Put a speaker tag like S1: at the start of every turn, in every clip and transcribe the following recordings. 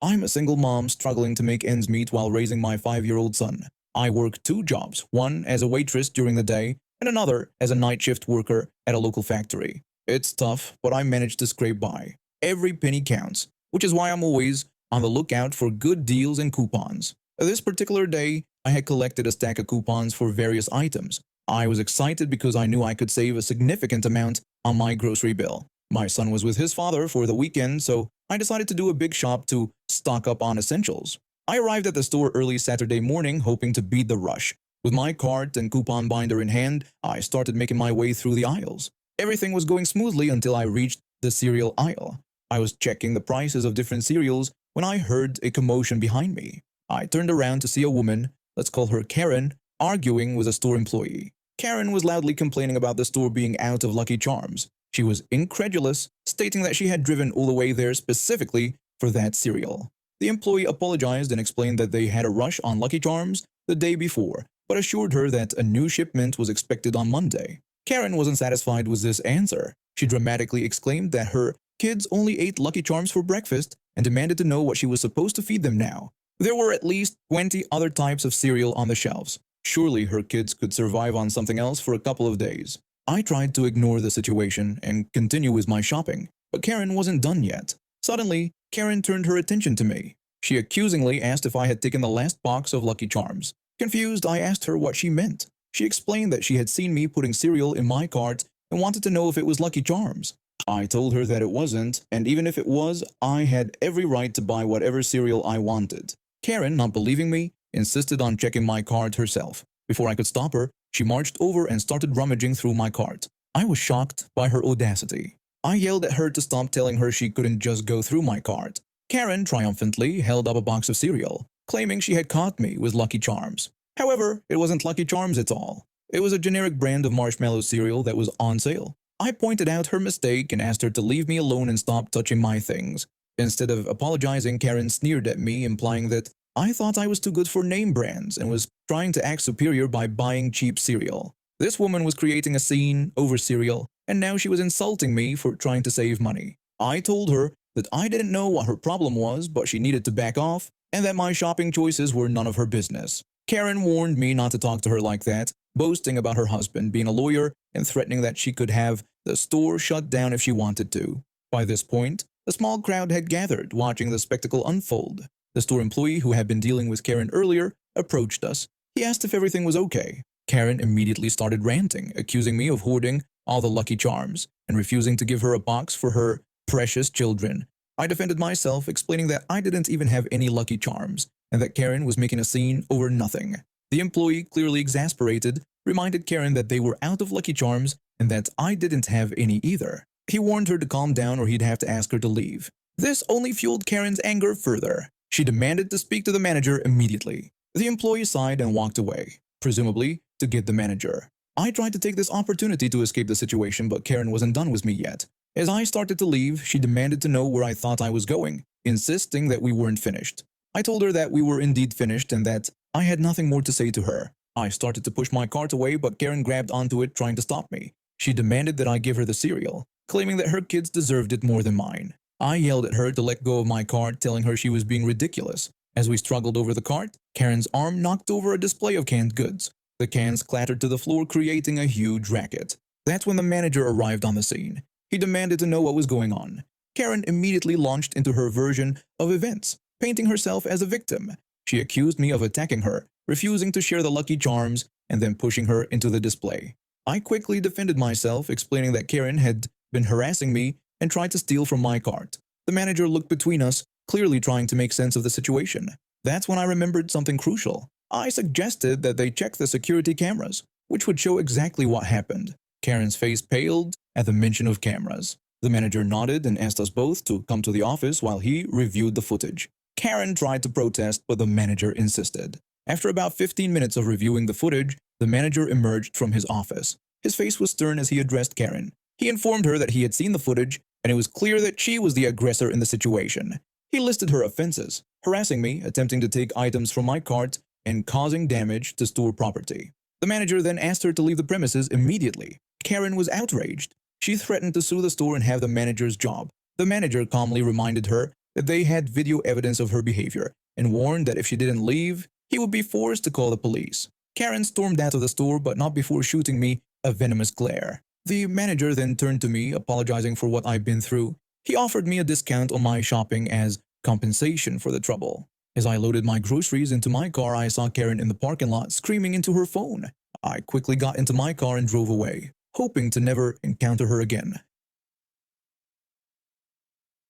S1: I'm a single mom struggling to make ends meet while raising my 5-year-old son. I work two jobs, one as a waitress during the day and another as a night shift worker at a local factory. It's tough, but I manage to scrape by. Every penny counts, which is why I'm always on the lookout for good deals and coupons. This particular day, I had collected a stack of coupons for various items. I was excited because I knew I could save a significant amount on my grocery bill. My son was with his father for the weekend, so I decided to do a big shop to stock up on essentials. I arrived at the store early Saturday morning, hoping to beat the rush. With my cart and coupon binder in hand, I started making my way through the aisles. Everything was going smoothly until I reached the cereal aisle. I was checking the prices of different cereals when I heard a commotion behind me. I turned around to see a woman, let's call her Karen, arguing with a store employee. Karen was loudly complaining about the store being out of Lucky Charms. She was incredulous, stating that she had driven all the way there specifically for that cereal. The employee apologized and explained that they had a rush on Lucky Charms the day before, but assured her that a new shipment was expected on Monday. Karen wasn't satisfied with this answer. She dramatically exclaimed that her kids only ate Lucky Charms for breakfast and demanded to know what she was supposed to feed them now. There were at least 20 other types of cereal on the shelves. Surely her kids could survive on something else for a couple of days. I tried to ignore the situation and continue with my shopping, but Karen wasn't done yet. Suddenly, Karen turned her attention to me. She accusingly asked if I had taken the last box of Lucky Charms. Confused, I asked her what she meant. She explained that she had seen me putting cereal in my cart and wanted to know if it was Lucky Charms. I told her that it wasn't, and even if it was, I had every right to buy whatever cereal I wanted. Karen, not believing me, insisted on checking my cart herself. Before I could stop her, she marched over and started rummaging through my cart. I was shocked by her audacity. I yelled at her to stop, telling her she couldn't just go through my cart. Karen triumphantly held up a box of cereal, claiming she had caught me with Lucky Charms. However, it wasn't Lucky Charms at all. It was a generic brand of marshmallow cereal that was on sale. I pointed out her mistake and asked her to leave me alone and stop touching my things. Instead of apologizing, Karen sneered at me, implying that I thought I was too good for name brands and was trying to act superior by buying cheap cereal. This woman was creating a scene over cereal, and now she was insulting me for trying to save money. I told her that I didn't know what her problem was, but she needed to back off, and that my shopping choices were none of her business. Karen warned me not to talk to her like that, boasting about her husband being a lawyer and threatening that she could have the store shut down if she wanted to. By this point, a small crowd had gathered, watching the spectacle unfold. The store employee who had been dealing with Karen earlier approached us. He asked if everything was okay. Karen immediately started ranting, accusing me of hoarding all the Lucky Charms and refusing to give her a box for her precious children. I defended myself, explaining that I didn't even have any Lucky Charms and that Karen was making a scene over nothing. The employee, clearly exasperated, reminded Karen that they were out of Lucky Charms and that I didn't have any either. He warned her to calm down or he'd have to ask her to leave. This only fueled Karen's anger further. She demanded to speak to the manager immediately. The employee sighed and walked away, presumably to get the manager. I tried to take this opportunity to escape the situation, but Karen wasn't done with me yet. As I started to leave, she demanded to know where I thought I was going, insisting that we weren't finished. I told her that we were indeed finished and that I had nothing more to say to her. I started to push my cart away, but Karen grabbed onto it, trying to stop me. She demanded that I give her the cereal, claiming that her kids deserved it more than mine. I yelled at her to let go of my cart, telling her she was being ridiculous. As we struggled over the cart, Karen's arm knocked over a display of canned goods. The cans clattered to the floor, creating a huge racket. That's when the manager arrived on the scene. He demanded to know what was going on. Karen immediately launched into her version of events, painting herself as a victim. She accused me of attacking her, refusing to share the Lucky Charms, and then pushing her into the display. I quickly defended myself, explaining that Karen had been harassing me and tried to steal from my cart. The manager looked between us, clearly trying to make sense of the situation. That's when I remembered something crucial. I suggested that they check the security cameras, which would show exactly what happened. Karen's face paled at the mention of cameras. The manager nodded and asked us both to come to the office while he reviewed the footage. Karen tried to protest, but the manager insisted. After about 15 minutes of reviewing the footage, the manager emerged from his office. His face was stern as he addressed Karen. He informed her that he had seen the footage, and it was clear that she was the aggressor in the situation. He listed her offenses: harassing me, attempting to take items from my cart, and causing damage to store property. The manager then asked her to leave the premises immediately. Karen was outraged. She threatened to sue the store and have the manager's job. The manager calmly reminded her that they had video evidence of her behavior and warned that if she didn't leave, he would be forced to call the police. Karen stormed out of the store, but not before shooting me a venomous glare. The manager then turned to me, apologizing for what I'd been through. He offered me a discount on my shopping as compensation for the trouble. As I loaded my groceries into my car, I saw Karen in the parking lot screaming into her phone. I quickly got into my car and drove away, hoping to never encounter her again.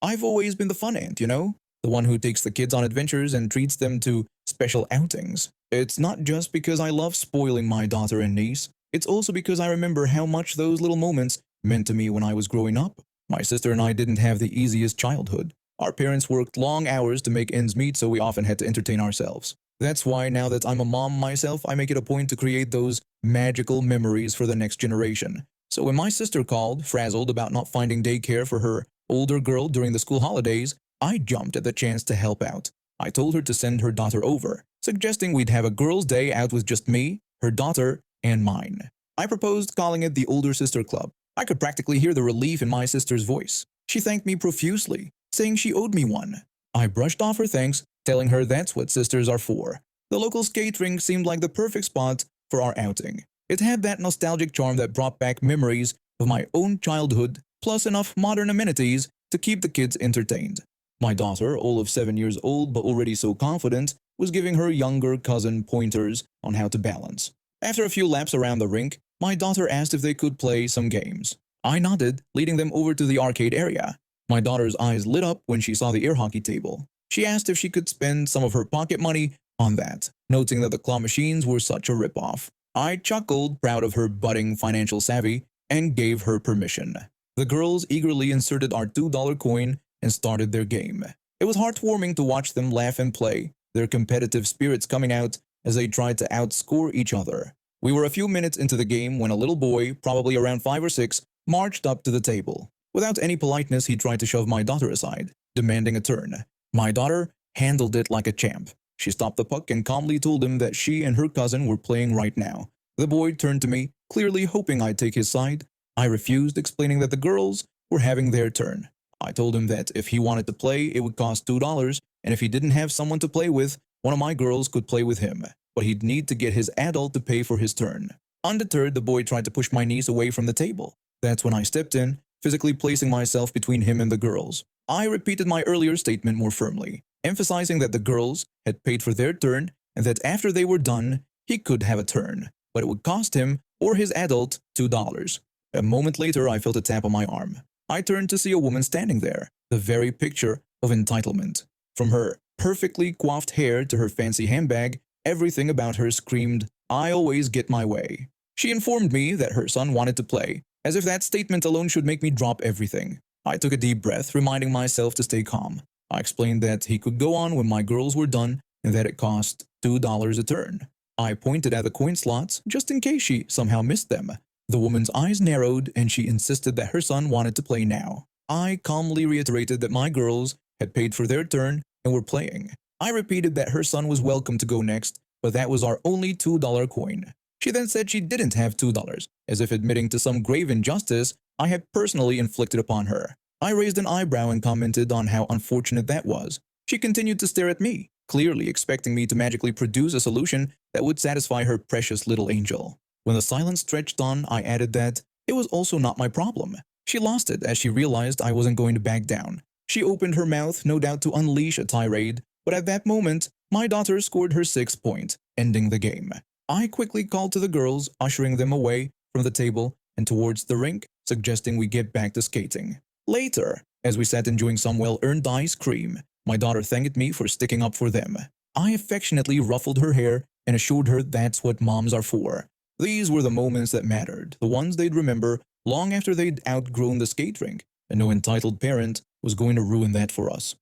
S1: I've always been the fun aunt, the one who takes the kids on adventures and treats them to special outings. It's not just because I love spoiling my daughter and niece, it's also because I remember how much those little moments meant to me when I was growing up. My sister and I didn't have the easiest childhood. Our parents worked long hours to make ends meet, so we often had to entertain ourselves. That's why now that I'm a mom myself, I make it a point to create those magical memories for the next generation. So when my sister called, frazzled about not finding daycare for her older girl during the school holidays, I jumped at the chance to help out. I told her to send her daughter over, suggesting we'd have a girls' day out with just me, her daughter, and mine. I proposed calling it the Older Sister Club. I could practically hear the relief in my sister's voice. She thanked me profusely, saying she owed me one. I brushed off her thanks, telling her that's what sisters are for. The local skate rink seemed like the perfect spot for our outing. It had that nostalgic charm that brought back memories of my own childhood, plus enough modern amenities to keep the kids entertained. My daughter, all of 7 years old but already so confident, was giving her younger cousin pointers on how to balance. After a few laps around the rink, my daughter asked if they could play some games. I nodded, leading them over to the arcade area. My daughter's eyes lit up when she saw the air hockey table. She asked if she could spend some of her pocket money on that, noting that the claw machines were such a ripoff. I chuckled, proud of her budding financial savvy, and gave her permission. The girls eagerly inserted our $2 coin and started their game. It was heartwarming to watch them laugh and play, their competitive spirits coming out as they tried to outscore each other. We were a few minutes into the game when a little boy, probably around 5 or 6, marched up to the table. Without any politeness, he tried to shove my daughter aside, demanding a turn. My daughter handled it like a champ. She stopped the puck and calmly told him that she and her cousin were playing right now. The boy turned to me, clearly hoping I'd take his side. I refused, explaining that the girls were having their turn. I told him that if he wanted to play, it would cost $2, and if he didn't have someone to play with, one of my girls could play with him, but he'd need to get his adult to pay for his turn. Undeterred, the boy tried to push my niece away from the table. That's when I stepped in, physically placing myself between him and the girls. I repeated my earlier statement more firmly, emphasizing that the girls had paid for their turn and that after they were done, he could have a turn, but it would cost him or his adult $2. A moment later, I felt a tap on my arm. I turned to see a woman standing there, the very picture of entitlement. From her perfectly coiffed hair to her fancy handbag, everything about her screamed, "I always get my way." She informed me that her son wanted to play, as if that statement alone should make me drop everything. I took a deep breath, reminding myself to stay calm. I explained that he could go on when my girls were done and that it cost $2 a turn. I pointed at the coin slots just in case she somehow missed them. The woman's eyes narrowed and she insisted that her son wanted to play now. I calmly reiterated that my girls had paid for their turn and were playing. I repeated that her son was welcome to go next, but that was our only $2 coin. She then said she didn't have $2, as if admitting to some grave injustice I had personally inflicted upon her. I raised an eyebrow and commented on how unfortunate that was. She continued to stare at me, clearly expecting me to magically produce a solution that would satisfy her precious little angel. When the silence stretched on, I added that it was also not my problem. She lost it as she realized I wasn't going to back down. She opened her mouth, no doubt to unleash a tirade, but at that moment, my daughter scored her 6th point, ending the game. I quickly called to the girls, ushering them away from the table and towards the rink, suggesting we get back to skating. Later, as we sat enjoying some well-earned ice cream, my daughter thanked me for sticking up for them. I affectionately ruffled her hair and assured her that's what moms are for. These were the moments that mattered, the ones they'd remember long after they'd outgrown the skate rink, and no entitled parent was going to ruin that for us.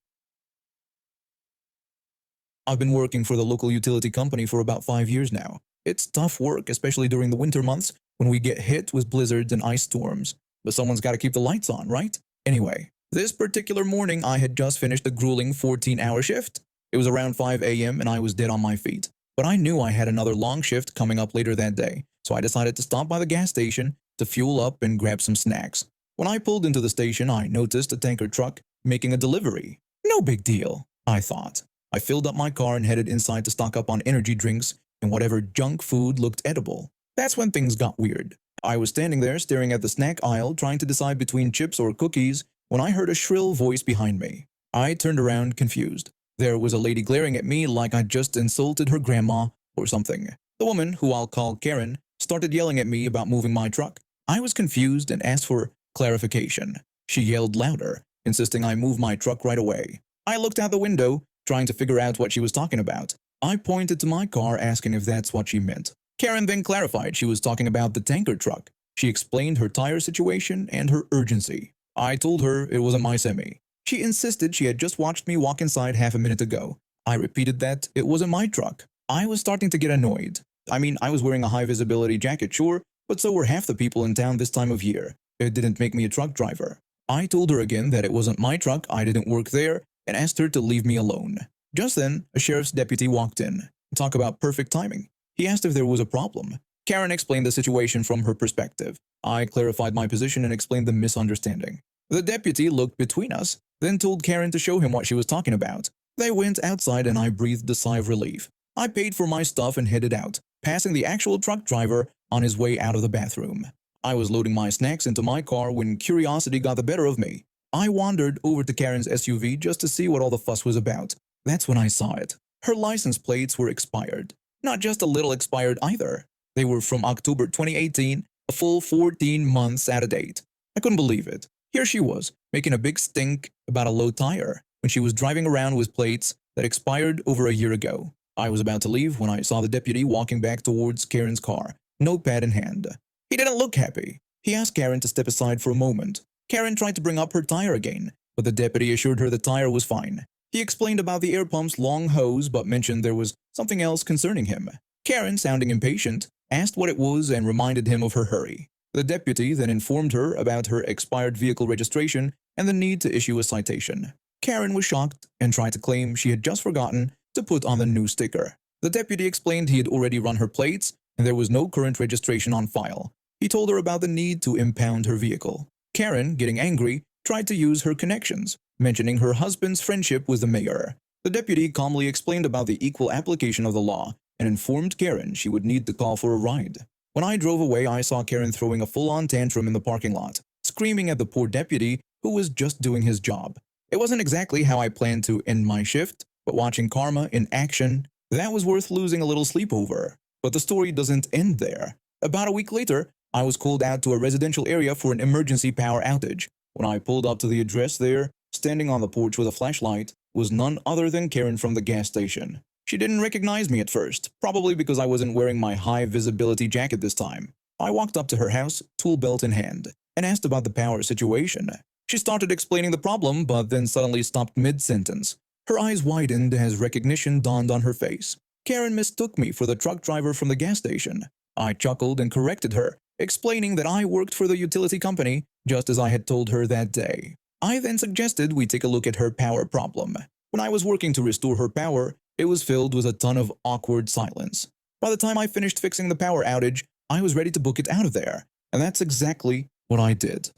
S1: I've been working for the local utility company for about 5 years now. It's tough work, especially during the winter months when we get hit with blizzards and ice storms. But someone's got to keep the lights on, right? Anyway, this particular morning I had just finished a grueling 14-hour shift. It was around 5 a.m. and I was dead on my feet. But I knew I had another long shift coming up later that day, so I decided to stop by the gas station to fuel up and grab some snacks. When I pulled into the station, I noticed a tanker truck making a delivery. No big deal, I thought. I filled up my car and headed inside to stock up on energy drinks and whatever junk food looked edible. That's when things got weird. I was standing there staring at the snack aisle trying to decide between chips or cookies when I heard a shrill voice behind me. I turned around confused. There was a lady glaring at me like I'd just insulted her grandma or something. The woman, who I'll call Karen, started yelling at me about moving my truck. I was confused and asked for clarification. She yelled louder, insisting I move my truck right away. I looked out the window, trying to figure out what she was talking about. I pointed to my car, asking if that's what she meant. Karen then clarified she was talking about the tanker truck. She explained her tire situation and her urgency. I told her it wasn't my semi. She insisted she had just watched me walk inside half a minute ago. I repeated that it wasn't my truck. I was starting to get annoyed. I was wearing a high-visibility jacket, sure, but so were half the people in town this time of year. It didn't make me a truck driver. I told her again that it wasn't my truck, I didn't work there, and asked her to leave me alone. Just then, a sheriff's deputy walked in. Talk about perfect timing. He asked if there was a problem. Karen explained the situation from her perspective. I clarified my position and explained the misunderstanding. The deputy looked between us, then told Karen to show him what she was talking about. They went outside and I breathed a sigh of relief. I paid for my stuff and headed out, passing the actual truck driver on his way out of the bathroom. I was loading my snacks into my car when curiosity got the better of me. I wandered over to Karen's SUV just to see what all the fuss was about. That's when I saw it. Her license plates were expired. Not just a little expired either. They were from October 2018, a full 14 months out of date. I couldn't believe it. Here she was, making a big stink about a low tire, when she was driving around with plates that expired over a year ago. I was about to leave when I saw the deputy walking back towards Karen's car, notepad in hand. He didn't look happy. He asked Karen to step aside for a moment. Karen tried to bring up her tire again, but the deputy assured her the tire was fine. He explained about the air pump's long hose but mentioned there was something else concerning him. Karen, sounding impatient, asked what it was and reminded him of her hurry. The deputy then informed her about her expired vehicle registration and the need to issue a citation. Karen was shocked and tried to claim she had just forgotten to put on the new sticker. The deputy explained he had already run her plates and there was no current registration on file. He told her about the need to impound her vehicle. Karen, getting angry, tried to use her connections, mentioning her husband's friendship with the mayor. The deputy calmly explained about the equal application of the law and informed Karen she would need to call for a ride. When I drove away, I saw Karen throwing a full-on tantrum in the parking lot, screaming at the poor deputy who was just doing his job. It wasn't exactly how I planned to end my shift, but watching karma in action, that was worth losing a little sleep over. But the story doesn't end there. About a week later, I was called out to a residential area for an emergency power outage. When I pulled up to the address there, standing on the porch with a flashlight, was none other than Karen from the gas station. She didn't recognize me at first, probably because I wasn't wearing my high-visibility jacket this time. I walked up to her house, tool belt in hand, and asked about the power situation. She started explaining the problem, but then suddenly stopped mid-sentence. Her eyes widened as recognition dawned on her face. Karen mistook me for the truck driver from the gas station. I chuckled and corrected her, explaining that I worked for the utility company, just as I had told her that day. I then suggested we take a look at her power problem. When I was working to restore her power, it was filled with a ton of awkward silence. By the time I finished fixing the power outage, I was ready to book it out of there, and that's exactly what I did.